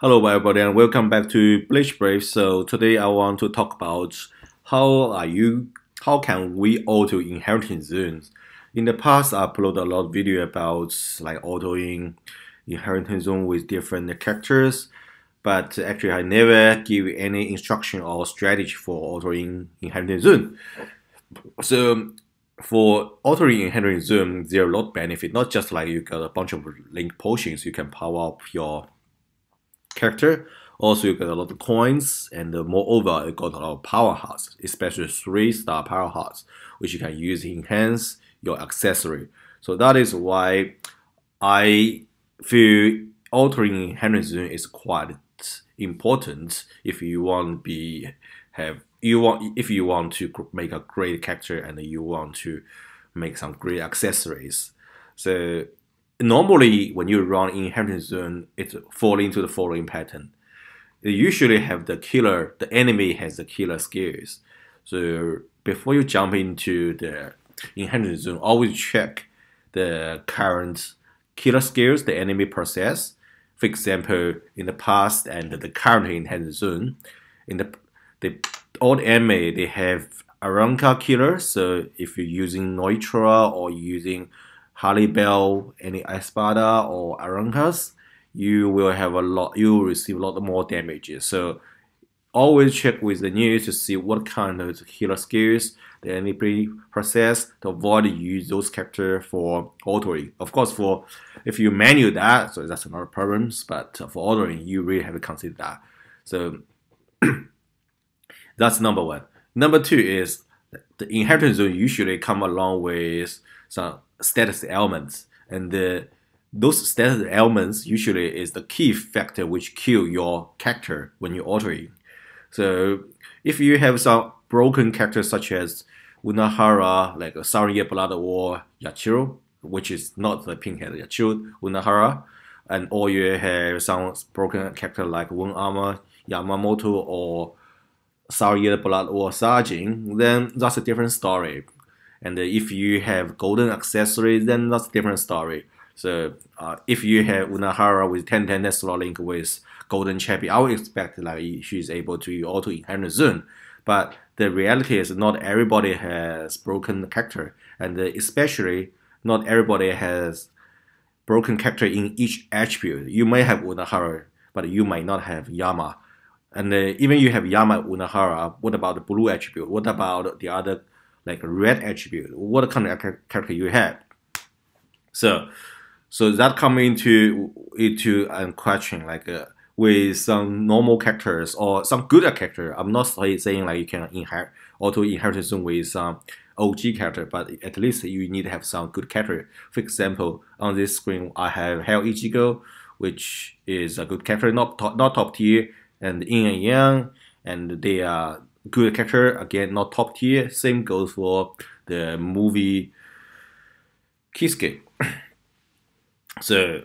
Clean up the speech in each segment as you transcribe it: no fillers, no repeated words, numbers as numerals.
Hello everybody and welcome back to Bleach Brave. So today I want to talk about how can we auto inheritance zones. In the past I uploaded a lot of video about like autoing inheritance zone with different characters, but actually I never give any instruction or strategy for autoing inheritance zone. So for autoing inheritance zone, there are a lot of benefit, not just like you got a bunch of link potions, you can power up your character. Also, you get a lot of coins, and moreover, you got a lot of power hearts, especially 3-star power hearts, which you can use to enhance your accessory. So that is why I feel altering inheritance zone is quite important if you want to if you want to make a great character and you want to make some great accessories. So normally when you run inheritance zone, it falls into the following pattern. You usually have the enemy has the killer skills. So before you jump into the inheritance zone, always check the current killer skills the enemy possess. For example, in the past and the current inheritance zone, in the old enemy they have Aranka killer. So if you're using Neutra or using Harley Bell, any Espada or Arankas, you will have a lot. You will receive a lot more damages. So always check with the news to see what kind of healer skills the enemy possess to avoid use those characters for altering. Of course, for if you manual that, so that's another problem. But for altering, you really have to consider that. So that's number one. Number two is the inheritance zone usually come along with some status elements, and those status elements usually is the key factor which kill your character when you altering. So if you have some broken characters such as Unahara, like Saria Blood or Yachiro, which is not the pink head Yachiro, Unahara, and or you have some broken character like One Armor, Yamamoto, or Saria Blood or Sajin, then that's a different story. And if you have golden accessories, then that's a different story. So if you have Unahara with 10-10 slot link with golden champion, I would expect like she's able to auto inherit zone. But the reality is not everybody has broken character, and especially not everybody has broken character in each attribute. You may have Unahara, but you might not have Yama. And even you have Yama Unahara, what about the blue attribute? What about the other like red attribute? What kind of character you have? So that come into a question like with some normal characters or some good character. I'm not saying like you can auto inherit zone with some OG character, but at least you need to have some good character. For example, on this screen I have Hell Ichigo, which is a good character, not top tier, and Yin and Yang, and they are good character, again not top tier. Same goes for the movie Kisuke. So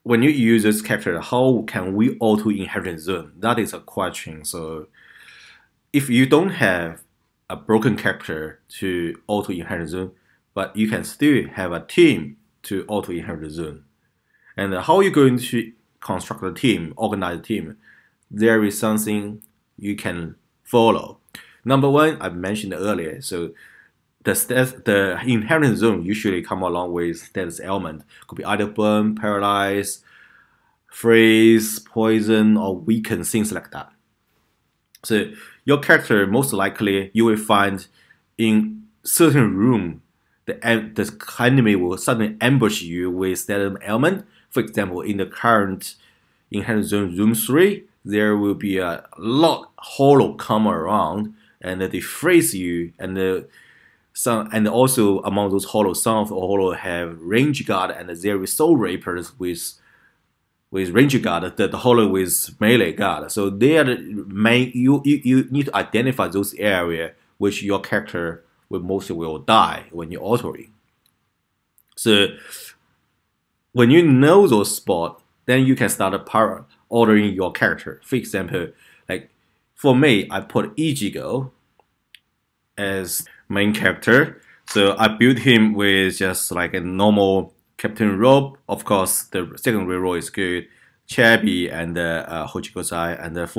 when you use this character, how can we auto inherit zone? That is a question. So if you don't have a broken character to auto inherit zone, but you can still have a team to auto inherit zone, and how are you going to construct a team, organize a team? There is something you can follow. Number one, I mentioned earlier. So the inheritance zone usually come along with status element. Could be either burn, paralyze, freeze, poison, or weaken, things like that. So your character most likely you will find in certain room the enemy will suddenly ambush you with status element. For example, in the current inheritance zone room 3, there will be a lot hollow come around and they freeze you, and and also among those hollow, some of the hollow have range guard, and there is soul reapers with range guard, the hollow with melee guard. So they are the main. You need to identify those areas which your character will die when you're altering. So when you know those spots, then you can start ordering your character. For example, like for me, I put Ichigo as main character. So I built him with just like a normal Captain Robe. Of course, the secondary role is good. Chabi and Hochikosai. And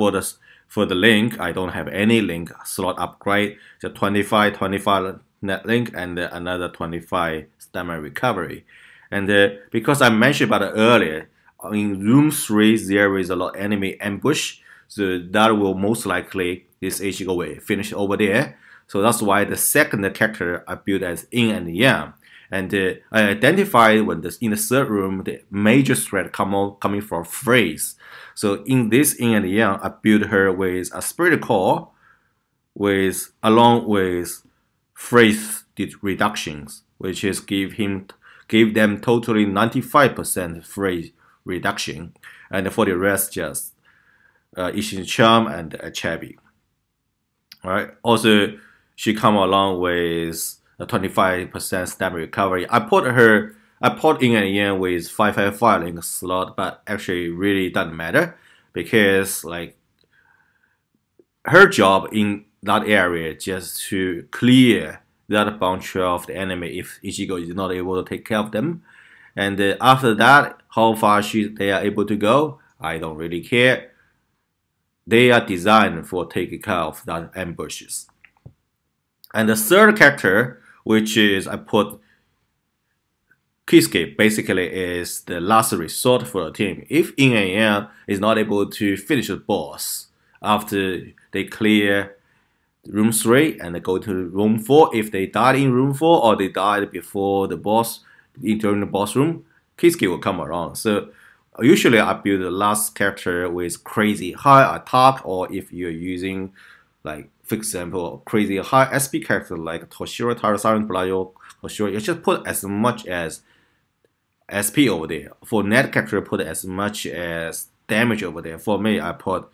for the link, I don't have any link slot upgrade. The 25, 25 net link and another 25 stamina recovery. And because I mentioned about it earlier, in room 3 there is a lot of enemy ambush, so that will most likely this Ichigo will finish over there. So that's why the second character I built as Yin and Yang. And I identified when in the third room the major threat coming from Phrase. So in this Yin and Yang, I built her with a spirit core, along with Phrase reductions, which is give them totally 95% Phrase reduction, and for the rest just Ishin Charm and Chabi. Alright. Also, she come along with a 25% stamina recovery. I put in and Yang with 555 link slot, but actually really doesn't matter because like her job in that area just to clear that bunch of the enemy if Ichigo is not able to take care of them. And after that, how far they are able to go, I don't really care. They are designed for taking care of that ambushes. And the third character, which is I put Kisuke, basically is the last resort for the team. If Yin and Yang is not able to finish the boss after they clear room 3 and they go to room 4, if they died in room 4 or they died before the boss, during the boss room, Kisuke will come around. So usually I build the last character with crazy high attack, or if you're using like, for example, crazy high SP character like Toshiro, Tarasaran, Blayo, Toshiro, you just put as much as SP over there. For net character, put as much as damage over there. For me, I put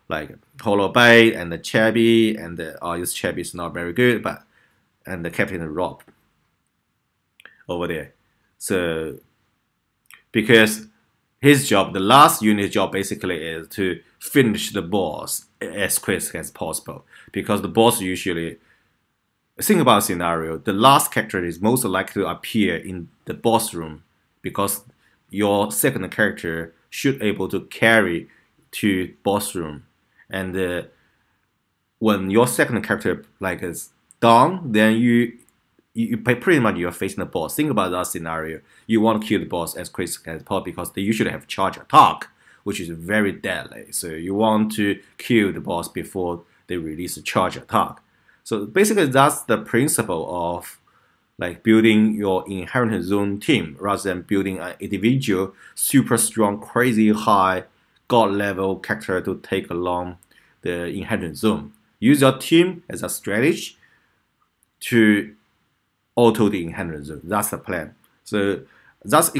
like Holobite and the Chabi, and this Chabi is not very good, and the Captain Rob over there. So because his job, the last unit job basically is to finish the boss as quick as possible. Because the boss usually, think about a scenario, the last character is most likely to appear in the boss room because your second character should able to carry to boss room. And when your second character like is down, then you pretty much you're facing the boss. Think about that scenario. You want to kill the boss as quick as possible because they usually have charge attack, which is very deadly. So you want to kill the boss before they release a charge attack. So basically that's the principle of like building your inheritance zone team rather than building an individual super strong, crazy high god level character to take along the inheritance zone. Use your team as a strategy to auto the inheritance zone. That's the plan. So that's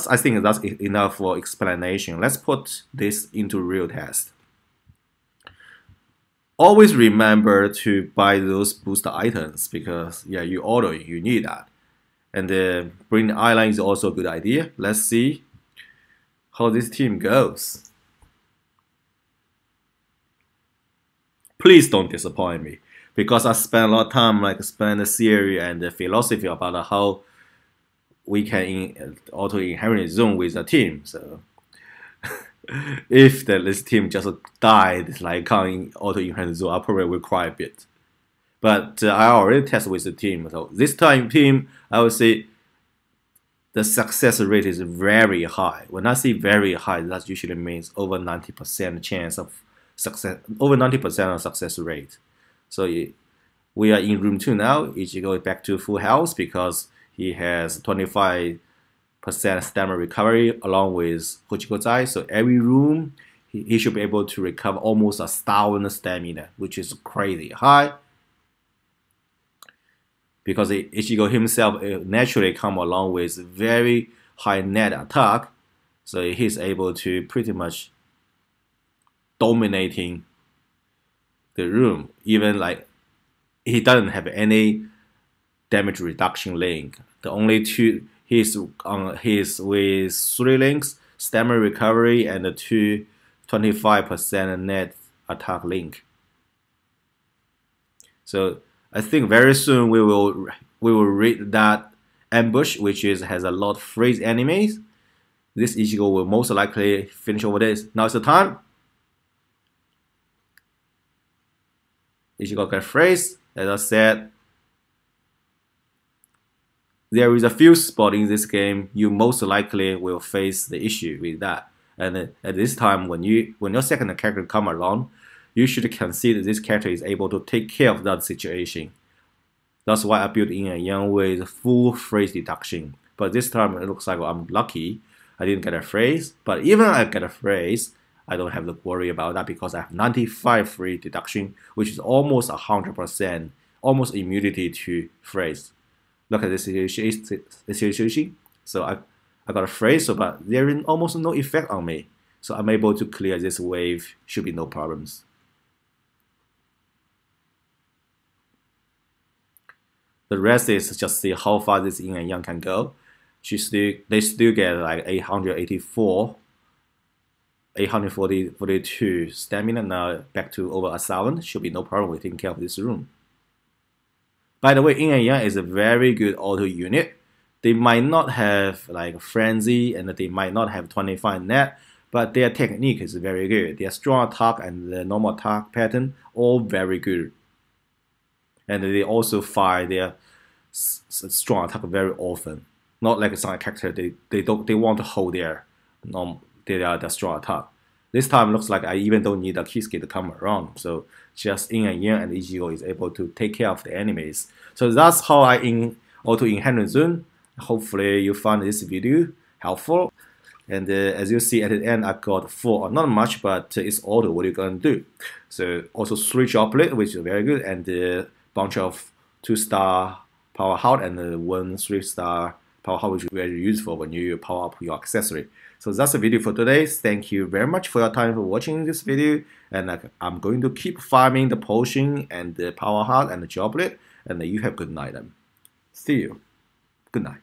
I think that's enough for explanation. Let's put this into real test. Always remember to buy those booster items because yeah, you need that. And bring the eyeline is also a good idea. Let's see how this team goes. Please don't disappoint me because I spent a lot of time like spend the theory and the philosophy about how we can auto inherit zone with a team. So if this team just died like on auto inherit zone, I probably will cry a bit. But I already tested with the team, so this time team I would say the success rate is very high. When I say very high, that usually means over 90% chance of success, over 90% of success rate. So we are in room 2 now. Ichigo is back to full health because he has 25% stamina recovery along with Hochikozai. So every room he should be able to recover almost 1,000 stamina, which is crazy high. Because Ichigo himself naturally come along with very high net attack, so he's able to pretty much dominating the room. Even like he doesn't have any damage reduction link. The only two he's with 3 links, stamina recovery and the 25% net attack link. So I think very soon we will read that ambush, which has a lot of freeze enemies, This Ichigo will most likely finish over this. Now it's the time. Ichigo get phrase. As I said, there is a few spots in this game you most likely will face the issue with that. And at this time, when your second character come along, you should consider this character is able to take care of that situation. That's why I built in a Yang with full phrase deduction. But this time it looks like I'm lucky. I didn't get a phrase. But even I get a phrase, I don't have to worry about that because I have 95 free deduction, which is almost 100%, almost immunity to phrase. Look at this situation. So I got a phrase, so but there is almost no effect on me. So I'm able to clear this wave, should be no problems. The rest is just see how far this yin and yang can go. They still get like 884, 842 stamina. Now back to over 1,000. Should be no problem with taking care of this room. By the way, yin and yang is a very good auto unit. They might not have like frenzy and they might not have 25 net, but their technique is very good. Their strong attack and the normal attack pattern all very good. And they also fire their strong attack very often. Not like some character they want to hold their strong attack. This time looks like I even don't need a Kisuke to come around. So just Yin and Yang and Ichigo is able to take care of the enemies. So that's how I auto inherent zone. Hopefully you found this video helpful. And as you see at the end, I got 4, not much, but it's auto. What are you gonna do? So also 3 droplet, which is very good, and a bunch of 2-star power heart and 1 3-star power heart, which is very useful when you power up your accessory. So that's the video for today. Thank you very much for your time for watching this video. And I'm going to keep farming the potion and the power heart and the droplet. And you have good night. See you. Good night.